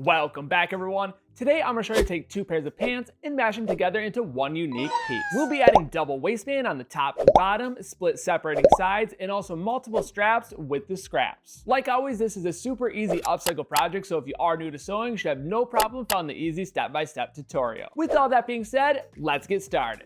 Welcome back, everyone. Today I'm going to show you how to take two pairs of pants and mash them together into one unique piece. We'll be adding double waistband on the top and bottom, split separating sides, and also multiple straps with the scraps. Like always, this is a super easy upcycle project, so if you are new to sewing, you should have no problem following the easy step-by-step tutorial. With all that being said, let's get started.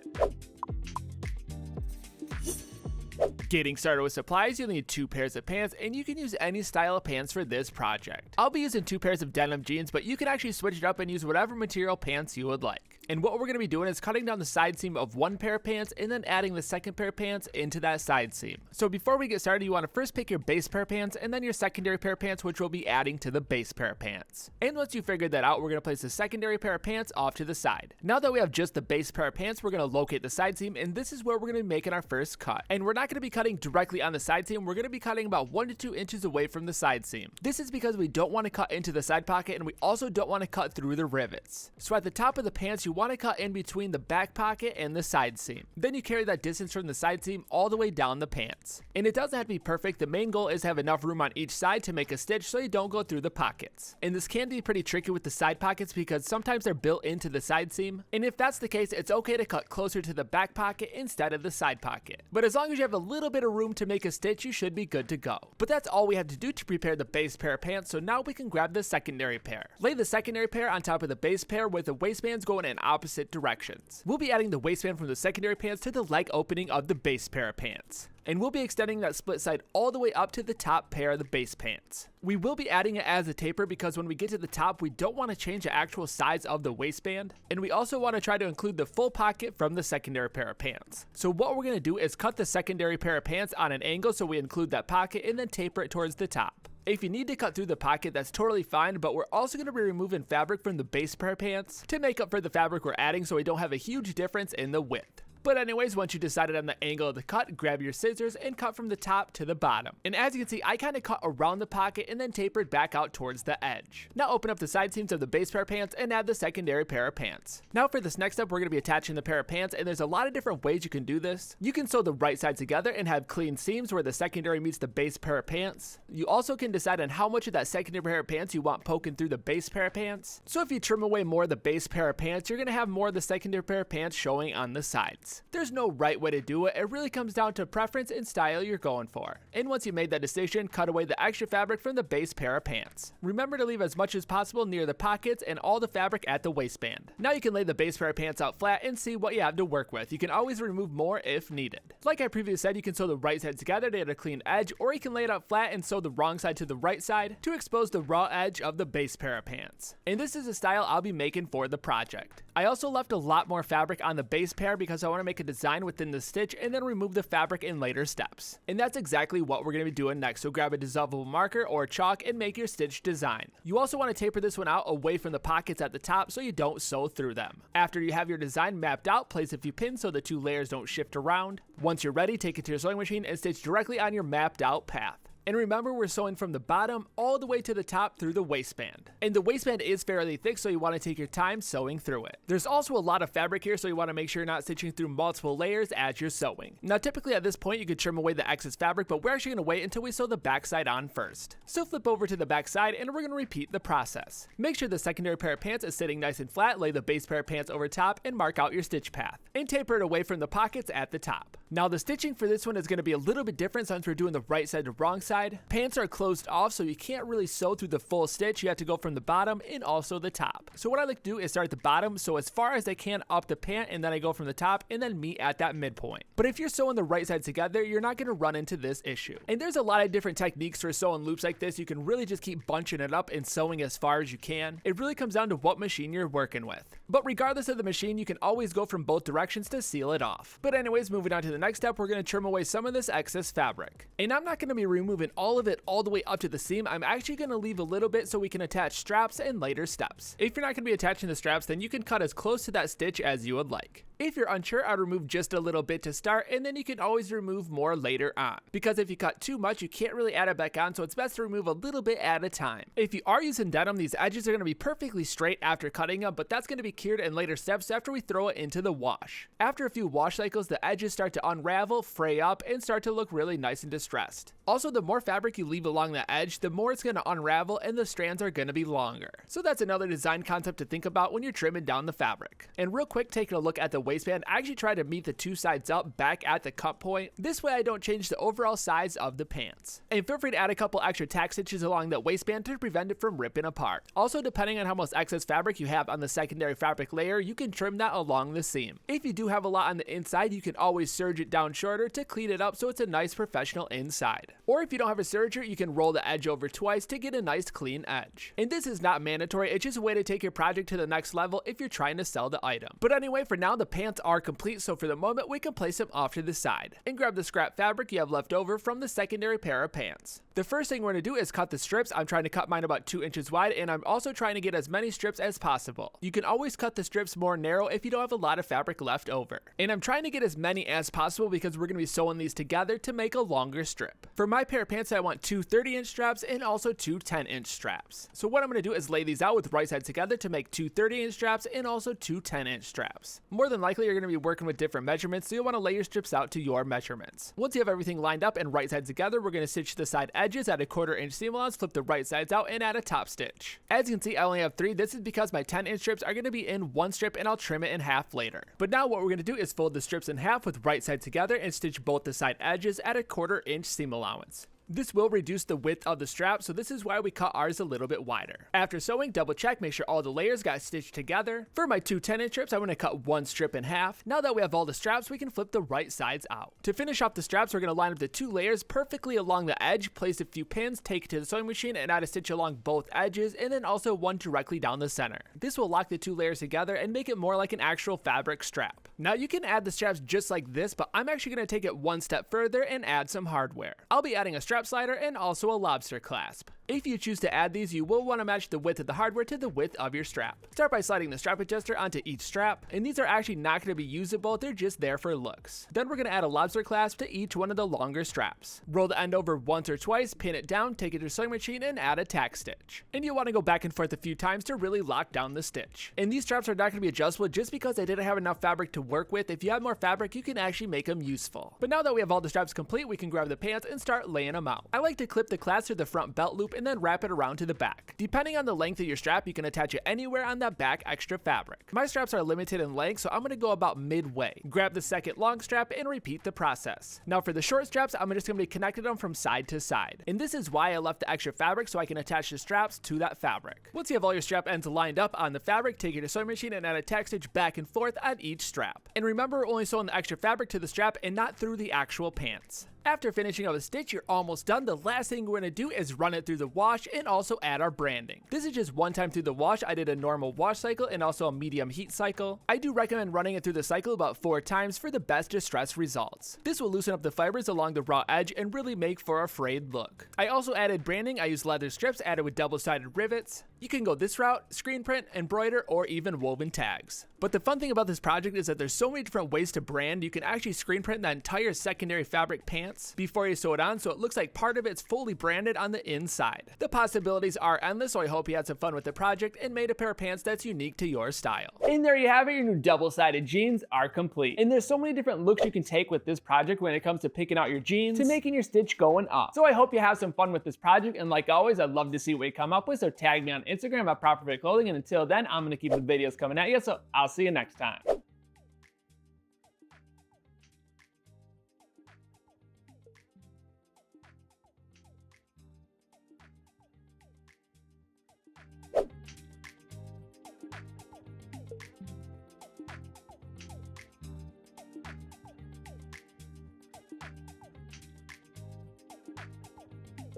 Getting started with supplies, you'll need two pairs of pants, and you can use any style of pants for this project. I'll be using two pairs of denim jeans, but you can actually switch it up and use whatever material pants you would like. And what we're going to be doing is cutting down the side seam of one pair of pants and then adding the second pair of pants into that side seam. So before we get started, you want to first pick your base pair of pants and then your secondary pair of pants, which we'll be adding to the base pair of pants. And once you figured that out, we're going to place the secondary pair of pants off to the side. Now that we have just the base pair of pants, we're going to locate the side seam, and this is where we're going to be making our first cut. And we're not going to be cutting directly on the side seam, we're going to be cutting about 1 to 2 inches away from the side seam. This is because we don't want to cut into the side pocket, and we also don't want to cut through the rivets. So at the top of the pants, you want to cut in between the back pocket and the side seam. Then you carry that distance from the side seam all the way down the pants. And it doesn't have to be perfect, the main goal is to have enough room on each side to make a stitch so you don't go through the pockets. And this can be pretty tricky with the side pockets because sometimes they're built into the side seam, and if that's the case, it's okay to cut closer to the back pocket instead of the side pocket. But as long as you have a little bit of room to make a stitch, you should be good to go. But that's all we have to do to prepare the base pair of pants, so now we can grab the secondary pair. Lay the secondary pair on top of the base pair with the waistbands going in opposite directions. We'll be adding the waistband from the secondary pants to the leg opening of the base pair of pants. And we'll be extending that split side all the way up to the top pair of the base pants. We will be adding it as a taper because when we get to the top, we don't want to change the actual size of the waistband, and we also want to try to include the full pocket from the secondary pair of pants. So what we're going to do is cut the secondary pair of pants on an angle so we include that pocket and then taper it towards the top. If you need to cut through the pocket, that's totally fine, but we're also going to be removing fabric from the base pair of pants to make up for the fabric we're adding so we don't have a huge difference in the width. But anyways, once you decided on the angle of the cut, grab your scissors and cut from the top to the bottom. And as you can see, I kind of cut around the pocket and then tapered back out towards the edge. Now open up the side seams of the base pair of pants and add the secondary pair of pants. Now for this next step, we're going to be attaching the pair of pants, and there's a lot of different ways you can do this. You can sew the right side together and have clean seams where the secondary meets the base pair of pants. You also can decide on how much of that secondary pair of pants you want poking through the base pair of pants. So if you trim away more of the base pair of pants, you're going to have more of the secondary pair of pants showing on the sides. There's no right way to do it. It really comes down to preference and style you're going for. And once you made that decision, cut away the extra fabric from the base pair of pants. Remember to leave as much as possible near the pockets and all the fabric at the waistband. Now you can lay the base pair of pants out flat and see what you have to work with. You can always remove more if needed. Like I previously said, you can sew the right side together to get a clean edge, or you can lay it out flat and sew the wrong side to the right side to expose the raw edge of the base pair of pants. And this is a style I'll be making for the project. I also left a lot more fabric on the base pair because I want to make a design within the stitch and then remove the fabric in later steps. And that's exactly what we're going to be doing next, so grab a dissolvable marker or chalk and make your stitch design. You also want to taper this one out away from the pockets at the top so you don't sew through them. After you have your design mapped out, place a few pins so the two layers don't shift around. Once you're ready, take it to your sewing machine and stitch directly on your mapped out path. And remember, we're sewing from the bottom all the way to the top through the waistband. And the waistband is fairly thick, so you want to take your time sewing through it. There's also a lot of fabric here, so you want to make sure you're not stitching through multiple layers as you're sewing. Now, typically at this point, you could trim away the excess fabric, but we're actually going to wait until we sew the back side on first. So flip over to the back side, and we're going to repeat the process. Make sure the secondary pair of pants is sitting nice and flat, lay the base pair of pants over top, and mark out your stitch path. And taper it away from the pockets at the top. Now, the stitching for this one is going to be a little bit different since we're doing the right side to wrong side. Pants are closed off, so you can't really sew through the full stitch. You have to go from the bottom and also the top. So what I like to do is start at the bottom, so as far as I can up the pant, and then I go from the top and then meet at that midpoint. But if you're sewing the right side together, you're not going to run into this issue. And there's a lot of different techniques for sewing loops like this. You can really just keep bunching it up and sewing as far as you can. It really comes down to what machine you're working with. But regardless of the machine, you can always go from both directions to seal it off. But anyways, moving on to the next step, we're going to trim away some of this excess fabric. And I'm not going to be removing all of it all the way up to the seam. I'm actually going to leave a little bit so we can attach straps in later steps. If you're not going to be attaching the straps, then you can cut as close to that stitch as you would like. If you're unsure, I'd remove just a little bit to start, and then you can always remove more later on. Because if you cut too much, you can't really add it back on, so it's best to remove a little bit at a time. If you are using denim, these edges are going to be perfectly straight after cutting them, but that's going to be cured in later steps after we throw it into the wash. After a few wash cycles, the edges start to unravel, fray up, and start to look really nice and distressed. Also, the more more fabric you leave along the edge, the more it's going to unravel and the strands are going to be longer. So that's another design concept to think about when you're trimming down the fabric. And real quick, taking a look at the waistband, I actually try to meet the two sides up back at the cut point. This way I don't change the overall size of the pants. And feel free to add a couple extra tack stitches along the waistband to prevent it from ripping apart. Also, depending on how much excess fabric you have on the secondary fabric layer, you can trim that along the seam. If you do have a lot on the inside, you can always serge it down shorter to clean it up so it's a nice professional inside. Or if you don't have a serger, you can roll the edge over twice to get a nice clean edge. And this is not mandatory, it's just a way to take your project to the next level if you're trying to sell the item. But anyway, for now the pants are complete, so for the moment we can place them off to the side and grab the scrap fabric you have left over from the secondary pair of pants. The first thing we're going to do is cut the strips. I'm trying to cut mine about 2 inches wide, and I'm also trying to get as many strips as possible. You can always cut the strips more narrow if you don't have a lot of fabric left over. And I'm trying to get as many as possible because we're going to be sewing these together to make a longer strip. For my pair of pants, I want 2 30-inch straps and also 2 10-inch straps. So what I'm going to do is lay these out with right sides together to make 2 30-inch straps and also 2 10-inch straps. More than likely, you're going to be working with different measurements, so you'll want to lay your strips out to your measurements. Once you have everything lined up and right sides together, we're going to stitch the side edges at a 1/4 inch seam allowance, flip the right sides out, and add a top stitch. As you can see, I only have 3. This is because my 10-inch strips are going to be in one strip and I'll trim it in half later. But now what we're going to do is fold the strips in half with right side together and stitch both the side edges at a 1/4 inch seam allowance. This will reduce the width of the strap, so this is why we cut ours a little bit wider. After sewing, double check, make sure all the layers got stitched together. For my 2 10-inch strips, I'm going to cut one strip in half. Now that we have all the straps, we can flip the right sides out. To finish off the straps, we're going to line up the 2 layers perfectly along the edge, place a few pins, take it to the sewing machine, and add a stitch along both edges, and then also one directly down the center. This will lock the 2 layers together and make it more like an actual fabric strap. Now you can add the straps just like this, but I'm actually going to take it one step further and add some hardware. I'll be adding a strap slider and also a lobster clasp. If you choose to add these, you will want to match the width of the hardware to the width of your strap. Start by sliding the strap adjuster onto each strap, and these are actually not going to be usable, they're just there for looks. Then we're going to add a lobster clasp to each one of the longer straps. Roll the end over once or twice, pin it down, take it to a sewing machine, and add a tack stitch. And you'll want to go back and forth a few times to really lock down the stitch. And these straps are not going to be adjustable just because I didn't have enough fabric to work with. If you have more fabric, you can actually make them useful. But now that we have all the straps complete, we can grab the pants and start laying them out. I like to clip the clasp to the front belt loop and then wrap it around to the back. Depending on the length of your strap, you can attach it anywhere on that back extra fabric. My straps are limited in length, so I'm going to go about midway. Grab the second long strap and repeat the process. Now for the short straps, I'm just going to be connecting them from side to side. And this is why I left the extra fabric, so I can attach the straps to that fabric. Once you have all your strap ends lined up on the fabric, take it to a sewing machine and add a tack stitch back and forth on each strap. And remember, we're only sewing the extra fabric to the strap and not through the actual pants. After finishing up a stitch, you're almost done. The last thing we're going to do is run it through the wash and also add our branding. This is just one time through the wash. I did a normal wash cycle and also a medium heat cycle. I do recommend running it through the cycle about 4 times for the best distress results. This will loosen up the fibers along the raw edge and really make for a frayed look. I also added branding. I used leather strips added with double-sided rivets. You can go this route, screen print, embroider, or even woven tags. But the fun thing about this project is that there's so many different ways to brand. You can actually screen print the entire secondary fabric pants before you sew it on, so it looks like part of it's fully branded on the inside. The possibilities are endless, so I hope you had some fun with the project and made a pair of pants that's unique to your style. And there you have it, your new double-sided jeans are complete. And there's so many different looks you can take with this project when it comes to picking out your jeans to making your stitch going up. So I hope you have some fun with this project, and like always, I'd love to see what you come up with, so tag me on Instagram at Proper Fit Clothing, and until then, I'm gonna keep the videos coming at you, so I'll see you next time.